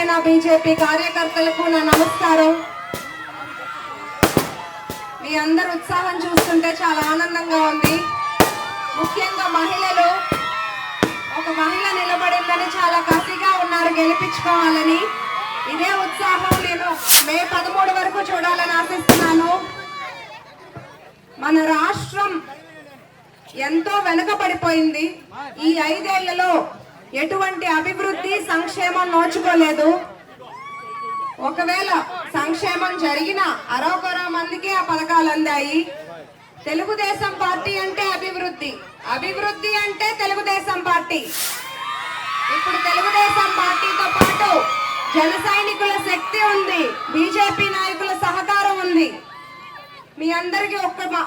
Janasena BJP కార్యకర్తలకు నా నమస్కారం. మీ అందరు ఉత్సాహం చూస్తుంటే చాలా ఆనందంగా ఉంది. ముఖ్యంగా మహిళలు, ఒక మహిళ నిలబడిందని చాలా కసిగా ఉన్నారు గెలిపించుకోవాలని. ఇదే ఉత్సాహం నేను మే 13 వరకు చూడాలని ఆశిస్తున్నాను. మన రాష్ట్రం ఎంతో వెనుకబడిపోయింది. ఈ 5 ఏళ్లలో ఎటువంటి అభివృద్ధి సంక్షేమం నోచుకోలేదు. ఒకవేళ సంక్షేమం జరిగిన అరొకర మందికి ఆ పథకాలు అందాయి. తెలుగుదేశం పార్టీ అంటే అభివృద్ధి, అభివృద్ధి అంటే తెలుగుదేశం పార్టీ. ఇప్పుడు తెలుగుదేశం పార్టీతో పాటు జన సైనికుల శక్తి ఉంది, బీజేపీ నాయకుల సహకారం ఉంది. మీ అందరికీ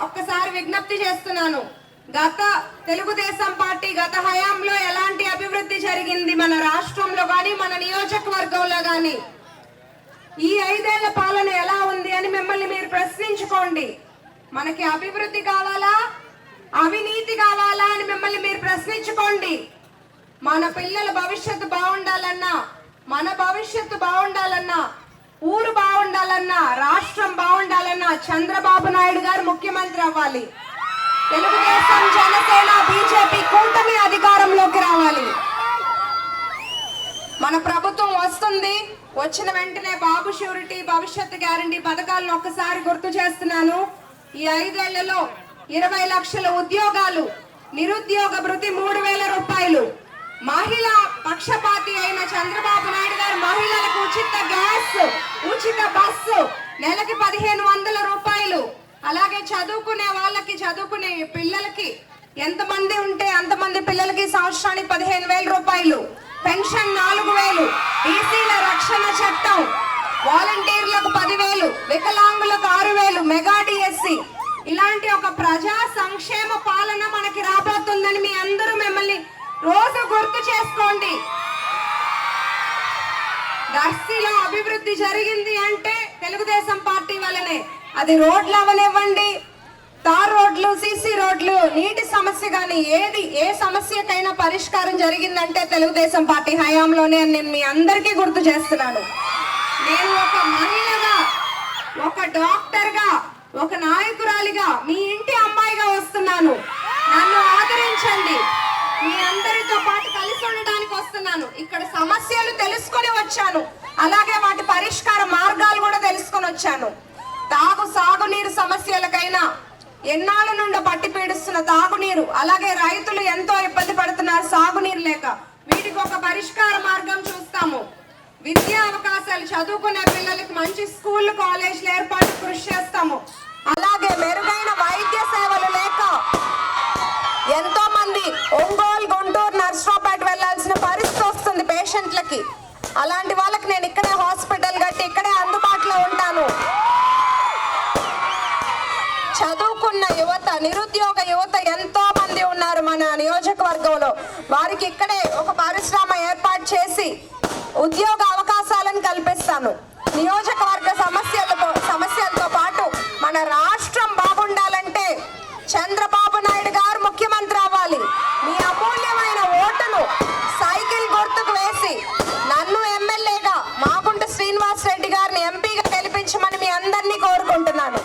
ఒక్కసారి విజ్ఞప్తి చేస్తున్నాను, గత తెలుగుదేశం పార్టీ గత హయాంలో ఎలాంటి అభివృద్ధి జరిగింది మన రాష్ట్రంలో కానీ మన నియోజకవర్గంలో కానీ, ఈ 5 ఏళ్ల పాలన ఎలా ఉంది అని మిమ్మల్ని మీరు ప్రశ్నించుకోండి. మనకి అభివృద్ధి కావాలా, అవినీతి కావాలా అని మిమ్మల్ని మీరు ప్రశ్నించుకోండి. మన పిల్లల భవిష్యత్తు బాగుండాలన్నా, మన భవిష్యత్తు బాగుండాలన్నా, ఊరు బాగుండాలన్నా, రాష్ట్రం బాగుండాలన్నా చంద్రబాబు నాయుడు గారు ముఖ్యమంత్రి అవ్వాలి. తెలుగుదేశం జనసేన బీజేపీ కూటమి అధికారంలోకి రావాలి. మన ప్రభుత్వం వస్తుంది. వచ్చిన వెంటనే బాబు షూరిటీ, భవిష్యత్తు గ్యారంటీ పథకాలను ఒక్కసారి గుర్తు చేస్తున్నాను. ఈ 5 ఏళ్లలో 20 లక్షల ఉద్యోగాలు, నిరుద్యోగ భృతి 3000 రూపాయలు, మహిళా పక్షపాతి అయిన చంద్రబాబు నాయుడు గారు మహిళలకు ఉచిత గ్యాస్, ఉచిత బస్సు, నెలకి 1500 రూపాయలు. అలాగే చదువుకునే వాళ్ళకి, చదువుకునే పిల్లలకి ఎంతమంది ఉంటే అంతమంది పిల్లలకి సంవత్సరానికి 15,000 రూపాయలు, పెన్షన్ 4,000, బీసీల రక్షణ చట్టం, వాలంటీర్లకు 10,000, వికలాంగులకు 6,000, మెగా డిఎస్సి. ఇలాంటి ఒక ప్రజా సంక్షేమ పాలన మనకి రాబోతుందని మీ అందరూ మిమ్మల్ని రోజు గుర్తు చేసుకోండి. దర్శిలో అభివృద్ధి జరిగింది అంటే తెలుగుదేశం పార్టీ వల్లనే. అది రోడ్లు అవనివ్వండి, తార్ రోడ్లు, సీసీ రోడ్లు, నీటి సమస్య కానీ ఏ సమస్యకైనా పరిష్కారం జరిగిందంటే తెలుగుదేశం పార్టీ హయాంలోనే అని నేను మీ అందరికీ గుర్తు చేస్తున్నాను. నేను ఒక మహిళగా, ఒక డాక్టర్గా, ఒక నాయకురాలిగా, మీ ఇంటి అమ్మాయిగా వస్తున్నాను. నన్ను ఆదరించండి. మీ అందరితో పాటు కలిసి ఉండడానికి వస్తున్నాను. ఇక్కడ సమస్యలు తెలుసుకొని వచ్చాను, అలాగే వాటి పరిష్కార మార్గాలు కూడా తెలుసుకొని వచ్చాను. సాగునీరు సమస్యలకైనా ఎన్నాళ్ళ నుండి పట్టి పీడిస్తున్న తాగునీరు, అలాగే రైతులు ఎంతో ఇబ్బంది పడుతున్నారు సాగునీరు లేక, వీటికి ఒక పరిష్కార మార్గం చూస్తాము. విద్యా అవకాశాలు, చదువుకునే పిల్లలకి మంచి స్కూల్, కాలేజీల ఏర్పాటు కృషి చేస్తాము. అలాగే మెరుగైన వైద్య సేవలు లేక ఎంతో మంది ఒంగోలు, గుంటూరు, నర్సరావుపేట వెళ్లాల్సిన పరిస్థితి వస్తుంది పేషెంట్లకి. అలాంటి వాళ్ళకి నేను ఇక్కడే హాస్పిటల్ కట్టి ఇక్కడే అందుబాటులో ఉంటాను. చదువుకున్న యువత, నిరుద్యోగ యువత ఎంతో మంది ఉన్నారు మన నియోజకవర్గంలో. వారికి ఇక్కడే ఒక పరిశ్రమ ఏర్పాటు చేసి ఉద్యోగ అవకాశాలను కల్పిస్తాను. నియోజకవర్గ సమస్యలతో పాటు మన రాష్ట్రం బాగుండాలంటే చంద్రబాబు నాయుడు గారు ముఖ్యమంత్రి అవ్వాలి. మీ అమూల్యమైన ఓటును సైకిల్ గుర్తుకు వేసి నన్ను ఎమ్మెల్యేగా, మాగుంట శ్రీనివాస్ రెడ్డి గారిని ఎంపీగా గెలిపించమని మీ అందరినీ కోరుకుంటున్నాను.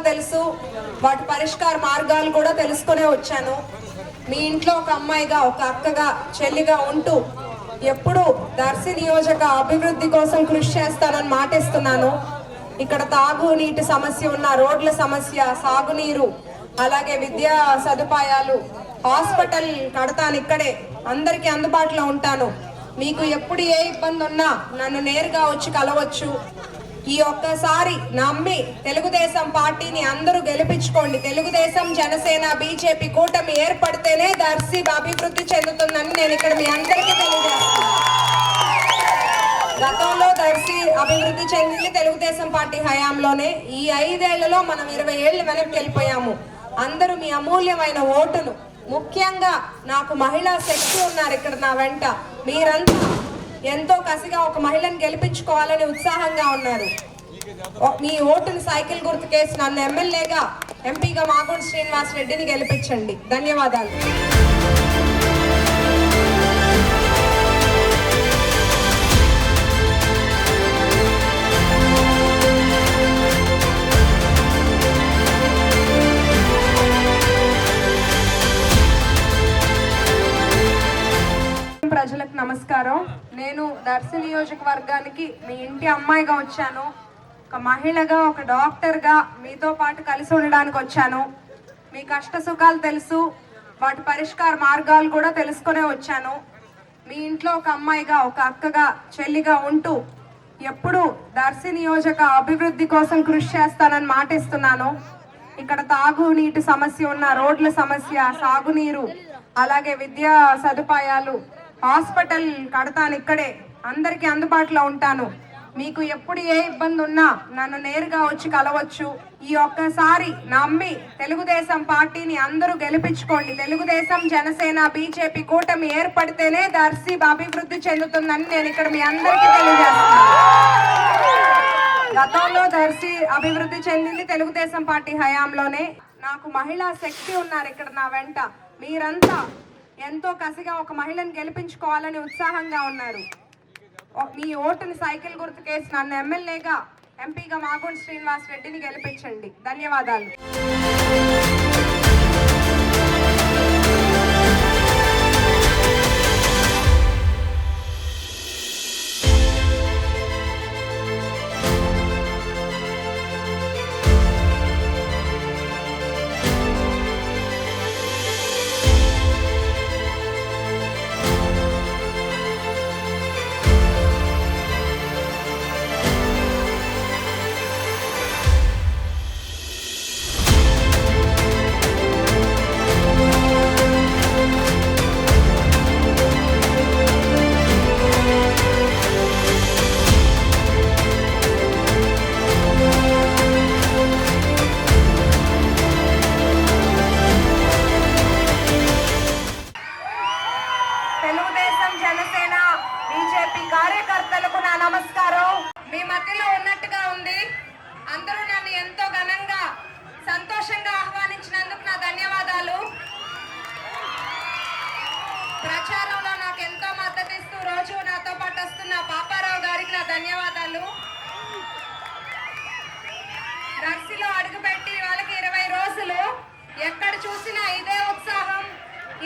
తెలుసు, వాటి పరిష్కార మార్గాలు కూడా తెలుసుకునే వచ్చాను. మీ ఇంట్లో ఒక అమ్మాయిగా, ఒక అక్కగా, చెల్లిగా ఉంటూ ఎప్పుడు దర్శి నియోజక అభివృద్ధి కోసం కృషి చేస్తానని మాటిస్తున్నాను. ఇక్కడ తాగునీటి సమస్య ఉన్న, రోడ్ల సమస్య, సాగునీరు, అలాగే విద్యా సదుపాయాలు, హాస్పిటల్ కడతాను. ఇక్కడే అందరికీ అందుబాటులో ఉంటాను. మీకు ఎప్పుడు ఏ ఇబ్బంది ఉన్నా నన్ను నేరుగా వచ్చి కలవచ్చు. ఈ ఒక్కసారి నమ్మి తెలుగుదేశం పార్టీని అందరూ గెలిపించుకోండి. తెలుగుదేశం, జనసేన, బీజేపీ కూటమి ఏర్పడితేనే దర్శి అభివృద్ధి చెందుతుందని నేను ఇక్కడ మీ అందరికీ తెలియజేస్తున్నాను. గతంలో దర్శి అభివృద్ధి చెందింది తెలుగుదేశం పార్టీ హయాంలోనే. ఈ 5 ఏళ్లలో మనం 20 ఏళ్ళు వెనక్కి వెళ్ళిపోయాము. అందరూ మీ అమూల్యమైన ఓటును, ముఖ్యంగా నాకు మహిళా శక్తి ఉన్నారు ఇక్కడ నా వెంట, మీరంతా ఎంతో కసిగా ఒక మహిళను గెలిపించుకోవాలని ఉత్సాహంగా ఉన్నారు. మీ ఓటుని సైకిల్ గుర్తుకేసి నన్ను ఎమ్మెల్యేగా, ఎంపీగా మాగుంట శ్రీనివాస్ రెడ్డిని గెలిపించండి. ధన్యవాదాలు. ప్రజలకు నమస్కారం. నేను దర్శి నియోజకవర్గానికి మీ ఇంటి అమ్మాయిగా వచ్చాను. ఒక మహిళగా, ఒక డాక్టర్గా మీతో పాటు కలిసి ఉండడానికి వచ్చాను. మీ కష్ట సుఖాలు తెలుసు, వాటి పరిష్కార మార్గాలు కూడా తెలుసుకునే వచ్చాను. మీ ఇంట్లో ఒక అమ్మాయిగా, ఒక అక్కగా, చెల్లిగా ఉంటూ ఎప్పుడు దర్శి నియోజక అభివృద్ధి కోసం కృషి చేస్తానని మాటిస్తున్నాను. ఇక్కడ తాగునీటి సమస్య ఉన్న, రోడ్ల సమస్య, సాగునీరు, అలాగే విద్యా సదుపాయాలు, హాస్పిటల్ కడతాను. ఇక్కడే అందరికీ అందుబాటులో ఉంటాను. మీకు ఎప్పుడు ఏ ఇబ్బంది ఉన్నా నన్ను నేరుగా వచ్చి కలవచ్చు. ఈ ఒక్కసారి నమ్మి తెలుగుదేశం పార్టీని అందరూ గెలిపించుకోండి. తెలుగుదేశం, జనసేన, బీజేపీ కూటమి ఏర్పడితేనే దర్శి అభివృద్ధి చెందుతుందని నేను ఇక్కడ మీ అందరికీ తెలియజేస్తున్నాను. గతంలో దర్శి అభివృద్ధి చెందింది తెలుగుదేశం పార్టీ హయాంలోనే. నాకు మహిళా శక్తి ఉన్నారు ఇక్కడ నా వెంట, మీరంతా ఎంతో కసిగా ఒక మహిళను గెలిపించుకోవాలని ఉత్సాహంగా ఉన్నారు. మీ ఓటుని సైకిల్ గుర్తుకేసి నన్ను ఎమ్మెల్యేగా, ఎంపీగా మాగుంట శ్రీనివాస్ రెడ్డిని గెలిపించండి. ధన్యవాదాలు. జనసేన, బీజేపీ కార్యకర్తలకు నా నమస్కారం. మీ మధ్యలో ఉన్నట్టుగా ఉంది. అందరూ నన్ను ఎంతో ఘనంగా, సంతోషంగా ఆహ్వానించినందుకు నా ధన్యవాదాలు. ప్రచారంలో నాకు ఎంతో మద్దతు ఇస్తూ రోజు నాతో పాటు వస్తున్న పాపారావు గారికి నా ధన్యవాదాలు. దర్శిలో అడుగుపెట్టి వాళ్ళకి 20 రోజులు ఎక్కడ చూసినా ఇదే ఉత్సాహం,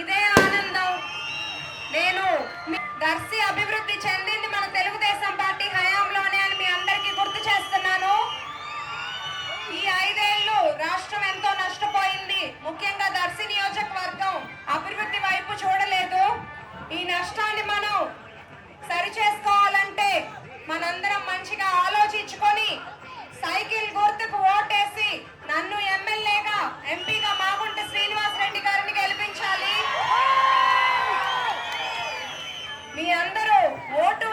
ఇదే ఆనందం. నేను దర్శి అభివృద్ధి చెందింది మన తెలుగుదేశం పార్టీ హయాంలోనే అని మీ అందరికీ గుర్తు చేస్తున్నాను. ఈ 5 ఏళ్ళు రాష్ట్రం ఎంతో నష్టపోయింది. ముఖ్యంగా దర్శి నియోజకవర్గం అభివృద్ధి వైపు చూడలేదు. ఈ నష్టాన్ని మనం సరి చేసుకోవాలంటే మనందరం మంచిగా ఆలోచించుకొని సైకిల్ గుర్తుకు ఓటేసి నన్ను ఎమ్మెల్యేగా, ఎంపీగా మాగుంట శ్రీనివాస్ రెడ్డి గారిని గెలిపించాలి. మీ అందరూ ఓటు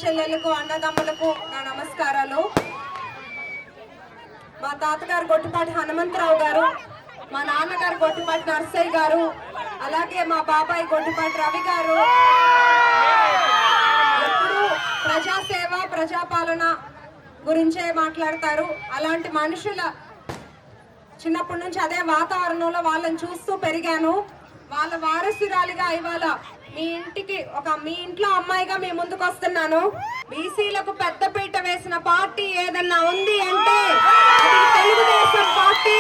చెల్లెలకు అన్నదమ్ములకు నా నమస్కారాలు. మా తాతగారు గొట్టిపాటి హనుమంతరావు గారు, మా నాన్నగారు గొట్టిపాటి నర్సయ్య గారు, అలాగే మా బాబాయ్ గొట్టిపాటి రవి గారు ఎప్పుడు ప్రజాసేవ ప్రజాపాలన గురించే మాట్లాడతారు. అలాంటి మనుషుల చిన్నప్పటి నుంచి అదే వాతావరణంలో వాళ్ళని చూస్తూ పెరిగాను. వాళ్ళ వారసురాలిగా ఇవాళ మీ ఇంట్లో అమ్మాయిగా మీ ముందుకు వస్తున్నాను. బీసీలకు పెద్దపీట వేసిన పార్టీ ఏదన్నా ఉంది అంటే అది తెలుగుదేశం పార్టీ.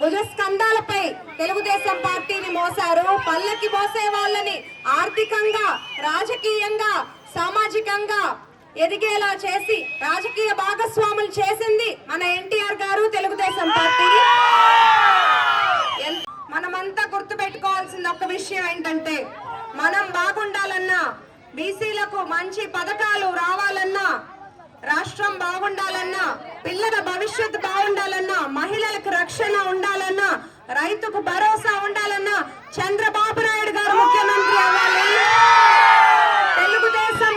భుజస్కంధాలపై తెలుగుదేశం పార్టీని మోసారు. పల్లకి మోసే వాళ్ళని ఆర్థికంగా, రాజకీయంగా, సామాజికంగా ఎదిగేలా చేసి రాజకీయ భాగస్వాములు చేసింది మన ఎన్టీఆర్ గారు, తెలుగుదేశం పార్టీ. మనమంతా గుర్తు పెట్టుకోవాల్సిన ఒక విషయం ఏంటంటే, మనం బాగుండాలన్నా, బీసీలకు మంచి పథకాలు రావాలన్నా, రాష్ట్రం బాగుండాలన్నా, పిల్లల భవిష్యత్తు బాగుండాలన్నా, మహిళలకు రక్షణ ఉండాలన్నా, రైతుకు భరోసా ఉండాలన్నా చంద్రబాబు నాయుడు గారు ముఖ్యమంత్రి అవ్వాలి. తెలుగుదేశం